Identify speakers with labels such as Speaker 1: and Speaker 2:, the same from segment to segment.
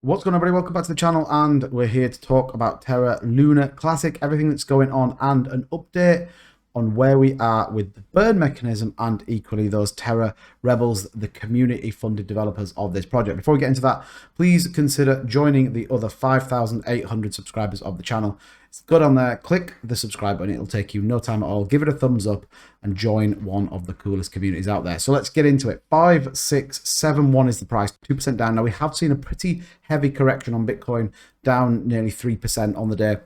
Speaker 1: What's going on, everybody? Welcome back to the channel, and we're here to talk about Terra Luna Classic, everything that's going on, and an update on where we are with the burn mechanism and equally those Terra Rebels, the community-funded developers of this project. Before we get into that, please consider joining the other 5,800 subscribers of the channel. It's good on there. Click the subscribe button. It'll take you no time at all. Give it a thumbs up and join one of the coolest communities out there. So let's get into it. 5671 is the price, 2% down. Now, we have seen a pretty heavy correction on Bitcoin, down nearly 3% on the day,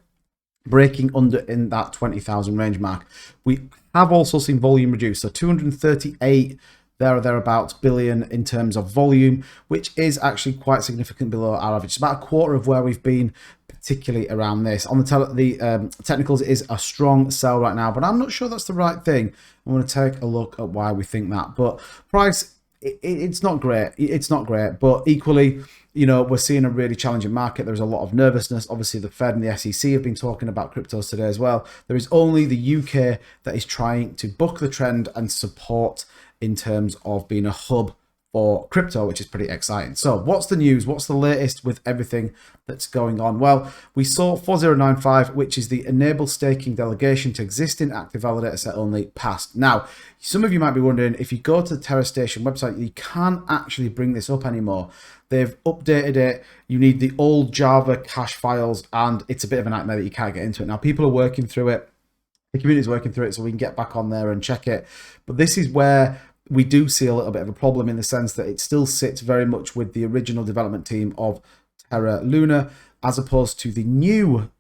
Speaker 1: breaking under in that 20,000 range mark. We have also seen volume reduce, so 238 there or thereabouts billion in terms of volume, which is actually quite significant below our average. It's about a quarter of where we've been, particularly around this. On the technicals, it is a strong sell right now, but I'm not sure that's the right thing. I'm going to take a look at why we think that. But price, it's not great. It's not great, but equally, you know, we're seeing a really challenging market. There's a lot of nervousness. Obviously, the Fed and the SEC have been talking about cryptos today as well. There is only the UK that is trying to buck the trend and support in terms of being a hub for crypto, which is pretty exciting. So what's the news? What's the latest with everything that's going on? Well, we saw 4095, which is the enable staking delegation to existing active validator set only, passed. Now, some of you might be wondering, if you go to the Terra Station website, you can't actually bring this up anymore. They've updated it. You need the old Java cache files, and it's a bit of a nightmare that you can't get into it. Now, people are working through it. The community is working through it, so we can get back on there and check it. But this is where we do see a little bit of a problem, in the sense that it still sits very much with the original development team of Terra Luna, as opposed to the new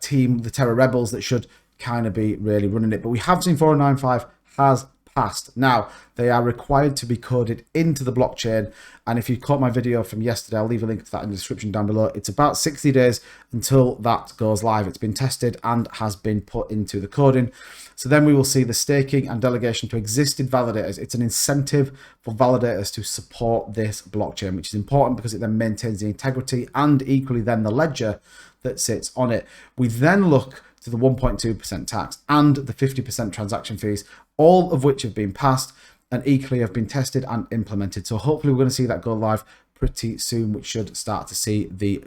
Speaker 1: team, the Terra Rebels, that should kind of be really running it. But we have seen 4095 has passed. Now, they are required to be coded into the blockchain, and if you caught my video from yesterday, I'll leave a link to that in the description down below. It's about 60 days until that goes live. It's been tested and has been put into the coding. So then we will see the staking and delegation to existing validators. It's an incentive for validators to support this blockchain, which is important because it then maintains the integrity and equally then the ledger that sits on it. We then look to the 1.2% tax and the 50% transaction fees, all of which have been passed and equally have been tested and implemented. So hopefully we're going to see that go live pretty soon, which should start to see the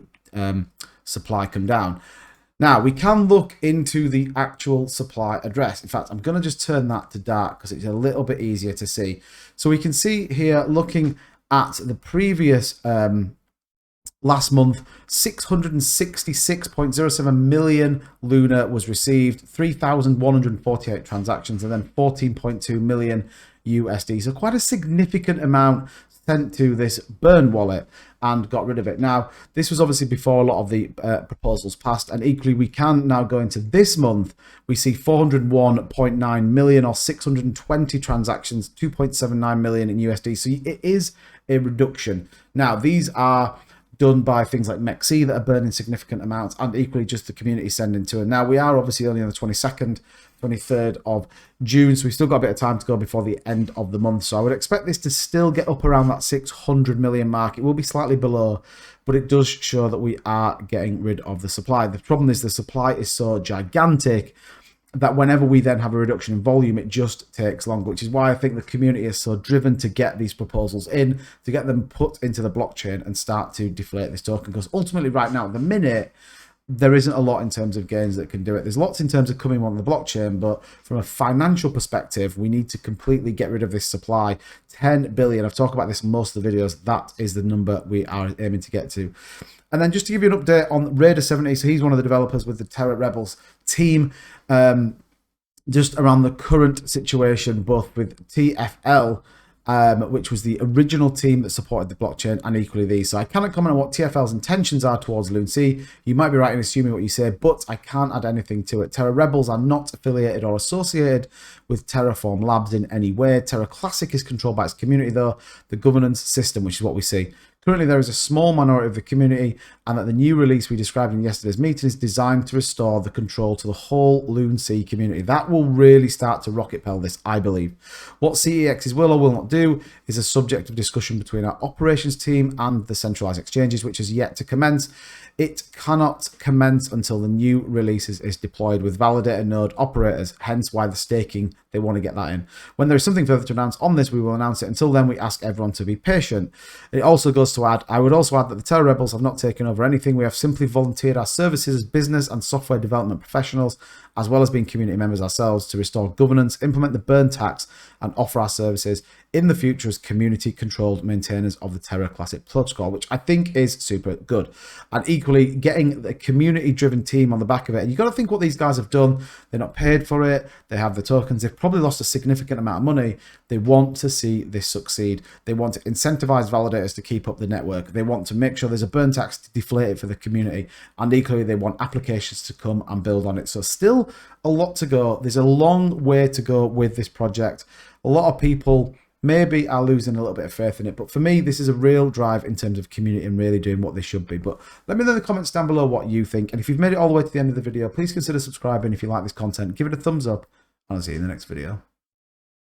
Speaker 1: supply come down. Now, we can look into the actual supply address. In fact, I'm going to just turn that to dark because it's a little bit easier to see. So we can see here, looking at the previous last month, 666.07 million Luna was received, 3,148 transactions, and then 14.2 million USD. So quite a significant amount sent to this burn wallet and got rid of it. Now, this was obviously before a lot of the proposals passed, and equally we can now go into this month. We see 401.9 million or 620 transactions, 2.79 million in USD. So it is a reduction. Now, these are done by things like MEXC that are burning significant amounts, and equally just the community sending to it. Now, we are obviously only on the 22nd, 23rd of June, so we've still got a bit of time to go before the end of the month. So I would expect this to still get up around that 600 million mark. It will be slightly below, but it does show that we are getting rid of the supply. The problem is the supply is so gigantic that whenever we then have a reduction in volume, it just takes longer, which is why I think the community is so driven to get these proposals in, to get them put into the blockchain and start to deflate this token. Because ultimately right now, at the minute, there isn't a lot in terms of gains that can do it. There's lots in terms of coming on the blockchain, but from a financial perspective, we need to completely get rid of this supply. 10 billion, I've talked about this in most of the videos, that is the number we are aiming to get to. And then just to give you an update on Raider 70, so he's one of the developers with the Terra Rebels team, just around the current situation, both with TFL, which was the original team that supported the blockchain, and equally these. So I cannot comment on what TFL's intentions are towards LoonC. You might be right in assuming what you say, but I can't add anything to it. Terra Rebels are not affiliated or associated with Terraform Labs in any way. Terra Classic is controlled by its community, though, the governance system, which is what we see. Currently, there is a small minority of the community, and that the new release we described in yesterday's meeting is designed to restore the control to the whole LoonC community. That will really start to rocket propel this, I believe. What CEXs will or will not do is a subject of discussion between our operations team and the centralized exchanges, which is yet to commence. It cannot commence until the new releases is deployed with validator node operators, hence why the staking, they want to get that in. When there is something further to announce on this, we will announce it. Until then, we ask everyone to be patient. It also goes goes to add, I would also add that the Terra rebels have not taken over anything. We have simply volunteered our services as business and software development professionals, as well as being community members ourselves, to restore governance, implement the burn tax, and offer our services in the future as community-controlled maintainers of the Terra Classic protocol, which I think is super good. And equally, getting the community-driven team on the back of it. And you've got to think what these guys have done. They're not paid for it. They have the tokens. They've probably lost a significant amount of money. They want to see this succeed. They want to incentivize validators to keep up the network. They want to make sure there's a burn tax to deflate it for the community. And equally, they want applications to come and build on it. So still a lot to go. There's a long way to go with this project. A lot of people maybe are losing a little bit of faith in it, but for me, this is a real drive in terms of community and really doing what they should be. But let me know in the comments down below what you think, and if you've made it all the way to the end of the video, please consider subscribing if you like this content. Give it a thumbs up, and I'll see you in the next video.